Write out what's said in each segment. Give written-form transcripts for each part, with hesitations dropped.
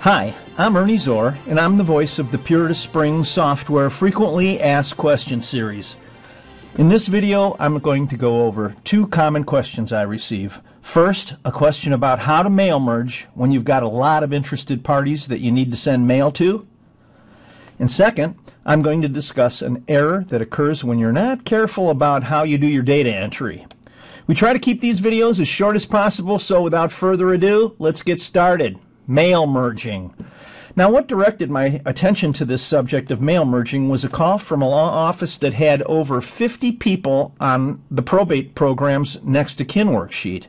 Hi, I'm Ernie Zor, and I'm the voice of the Puritas Springs Software Frequently Asked Questions series. In this video, I'm going to go over two common questions I receive. First, a question about how to mail merge when you've got a lot of interested parties that you need to send mail to. And second, I'm going to discuss an error that occurs when you're not careful about how you do your data entry. We try to keep these videos as short as possible, so without further ado, let's get started. Mail merging. Now, what directed my attention to this subject of mail merging was a call from a law office that had over 50 people on the probate program's next to kin worksheet.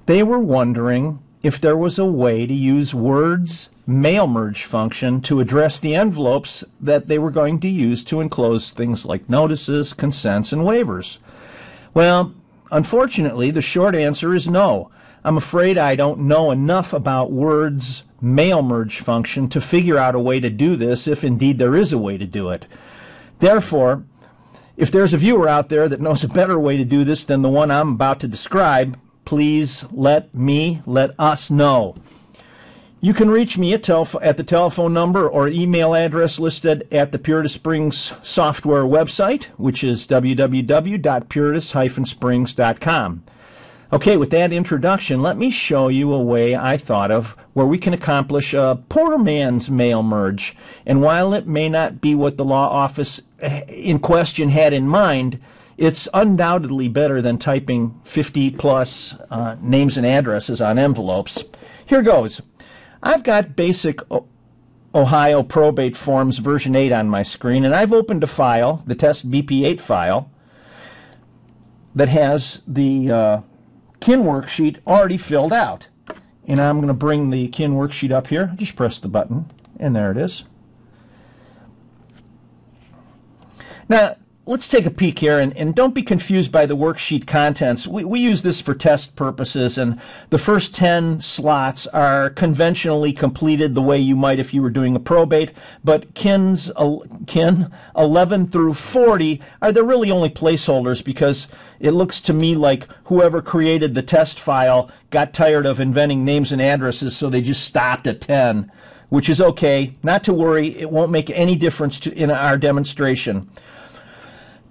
They were wondering if there was a way to use Word's mail merge function to address the envelopes that they were going to use to enclose things like notices, consents, and waivers. Well, unfortunately, the short answer is no. I'm afraid I don't know enough about Word's mail merge function to figure out a way to do this, if indeed there is a way to do it. Therefore, if there's a viewer out there that knows a better way to do this than the one I'm about to describe, please let us know. You can reach me at the telephone number or email address listed at the Puritas Springs software website, which is www.puritas-springs.com. Okay, with that introduction, let me show you a way I thought of where we can accomplish a poor man's mail merge. And while it may not be what the law office in question had in mind, it's undoubtedly better than typing 50-plus names and addresses on envelopes. Here goes. I've got Basic Ohio Probate Forms version 8 on my screen, and I've opened a file, the test BP8 file, that has the kin worksheet already filled out. And I'm going to bring the kin worksheet up here. Just press the button, and there it is. Now, let's take a peek here, and don't be confused by the worksheet contents. We use this for test purposes, and the first 10 slots are conventionally completed the way you might if you were doing a probate, but kin 11 through 40 are the really only placeholders, because it looks to me like whoever created the test file got tired of inventing names and addresses, so they just stopped at 10, which is okay. Not to worry, it won't make any difference in our demonstration.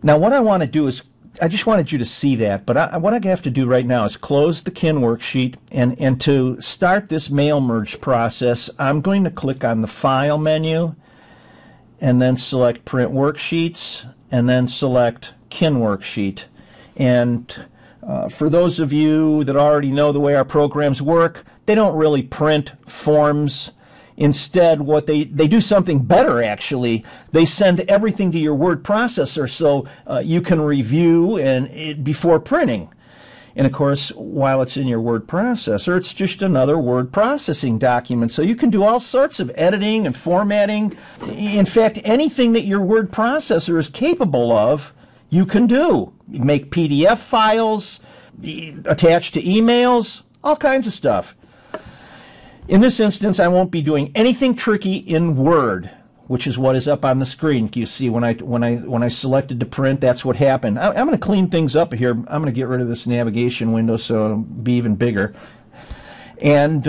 Now, what I want to do is, I just wanted you to see that, but what I have to do right now is close the kin worksheet, and to start this mail merge process, I'm going to click on the File menu, and then select Print Worksheets, and then select Kin Worksheet. And for those of you that already know the way our programs work, they don't really print forms. Instead, what they do something better, actually. They send everything to your word processor so you can review before printing. And of course, while it's in your word processor, it's just another word processing document. So you can do all sorts of editing and formatting. In fact, anything that your word processor is capable of, you can do. You make PDF files, attach to emails, all kinds of stuff. In this instance, I won't be doing anything tricky in Word, which is what is up on the screen. You see, when I selected to print, that's what happened. I'm going to clean things up here. I'm going to get rid of this navigation window so it'll be even bigger. And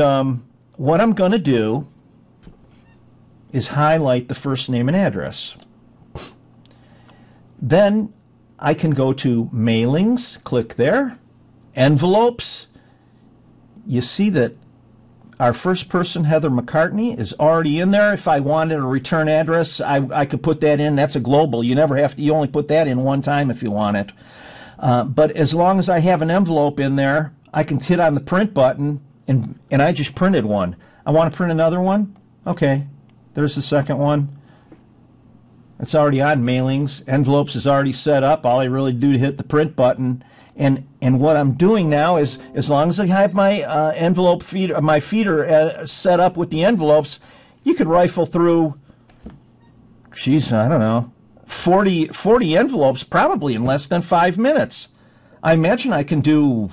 what I'm going to do is highlight the first name and address. Then I can go to Mailings, click there, Envelopes. You see that our first person, Heather McCartney, is already in there. If I wanted a return address, I could put that in. That's a global. You never have to. You only put that in one time if you want it. But as long as I have an envelope in there, I can hit on the print button, and I just printed one. I want to print another one. Okay, there's the second one. It's already on Mailings. Envelopes is already set up. All I really do is hit the print button. And what I'm doing now is, as long as I have my envelope feeder, my feeder set up with the envelopes, you could rifle through, geez, I don't know, 40 envelopes probably in less than 5 minutes. I imagine I can do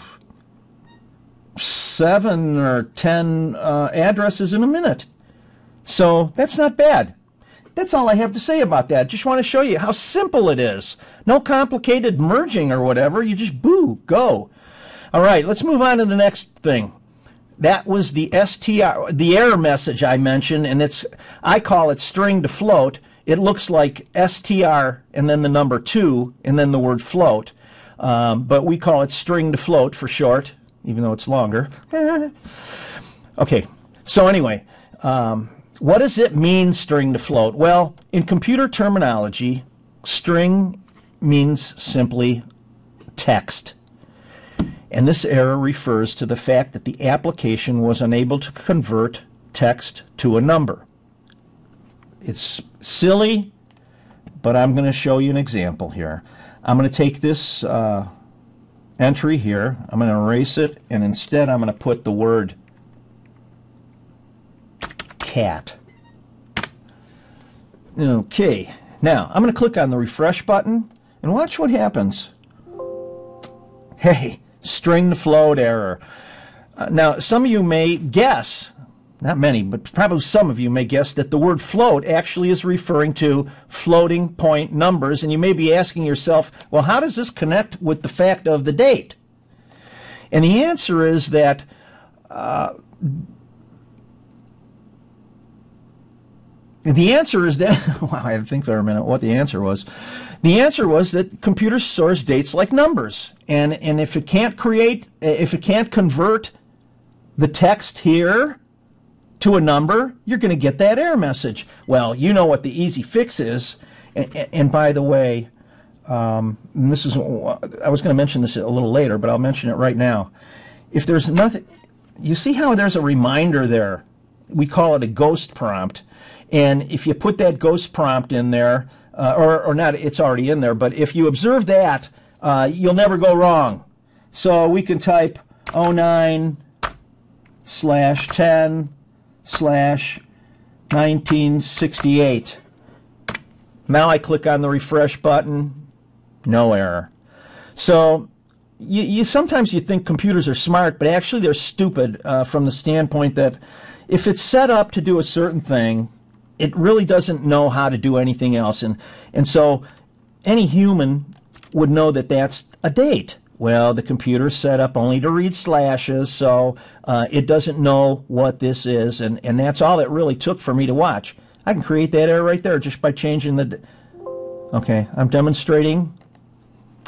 7 or 10 addresses in a minute. So that's not bad. That's all I have to say about that. Just want to show you how simple it is. No complicated merging or whatever. You just, go. All right, let's move on to the next thing. that was the STR, the error message I mentioned, and I call it string to float. It looks like STR and then the number 2 and then the word float. But we call it string to float for short, even though it's longer. Okay, so anyway, what does it mean, string to float? Well, in computer terminology, string means simply text. And this error refers to the fact that the application was unable to convert text to a number. It's silly, but I'm going to show you an example here. I'm going to take this entry here, I'm going to erase it, and instead I'm going to put the word cat. Okay, now I'm going to click on the refresh button and watch what happens. Hey, string to float error. Now, some of you may guess, not many, but probably some of you may guess that the word float actually is referring to floating point numbers, and you may be asking yourself, well, how does this connect with the fact of the date? And the answer is that well, I had to think for a minute what the answer was. The answer was that computers stores dates like numbers, and if it can't convert the text here to a number, you're going to get that error message. Well, you know what the easy fix is, and by the way, and this is, I was going to mention this a little later, but I'll mention it right now. If there's nothing, you see how there's a reminder there? We call it a ghost prompt. And if you put that ghost prompt in there, or not, it's already in there, but if you observe that, you'll never go wrong. So we can type 09/10/1968. Now I click on the refresh button, no error. So sometimes you think computers are smart, but actually they're stupid from the standpoint that if it's set up to do a certain thing, it really doesn't know how to do anything else. And so any human would know that that's a date. Well, the computer's set up only to read slashes, so it doesn't know what this is, and that's all it really took for me to watch. I can create that error right there just by changing the... Okay, I'm demonstrating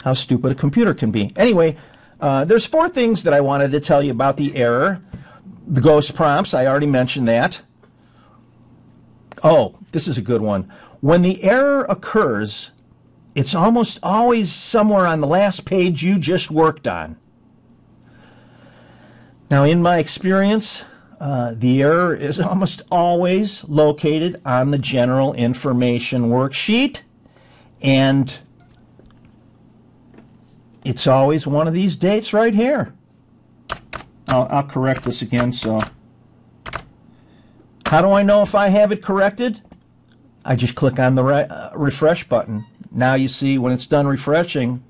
how stupid a computer can be. Anyway, there's 4 things that I wanted to tell you about the error. The ghost prompts, I already mentioned that. Oh, this is a good one. When the error occurs, it's almost always somewhere on the last page you just worked on. Now, in my experience, the error is almost always located on the general information worksheet, and it's always one of these dates right here. I'll correct this again. So how do I know if I have it corrected? I just click on the refresh button. Now you see when it's done refreshing,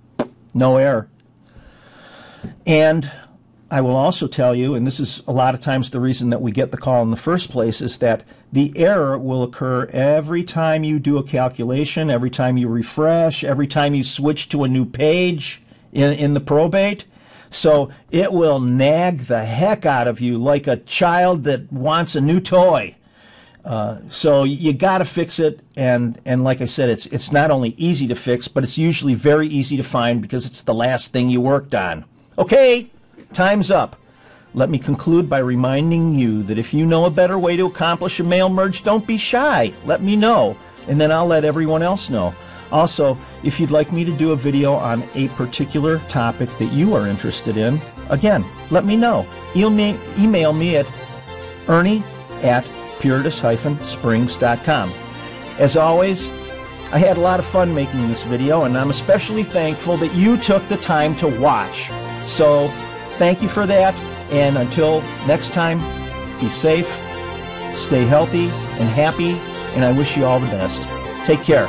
no error. And I will also tell you, and this is a lot of times the reason that we get the call in the first place, is that the error will occur every time you do a calculation, every time you refresh, every time you switch to a new page in the probate. So it will nag the heck out of you like a child that wants a new toy. So you got to fix it, and like I said, it's not only easy to fix, but it's usually very easy to find because it's the last thing you worked on. Okay, time's up. Let me conclude by reminding you that if you know a better way to accomplish a mail merge, don't be shy. Let me know, and then I'll let everyone else know. Also, if you'd like me to do a video on a particular topic that you are interested in, again, let me know. Email me at ernie@puritas-springs.com. As always, I had a lot of fun making this video, and I'm especially thankful that you took the time to watch. So, thank you for that, and until next time, be safe, stay healthy and happy, and I wish you all the best. Take care.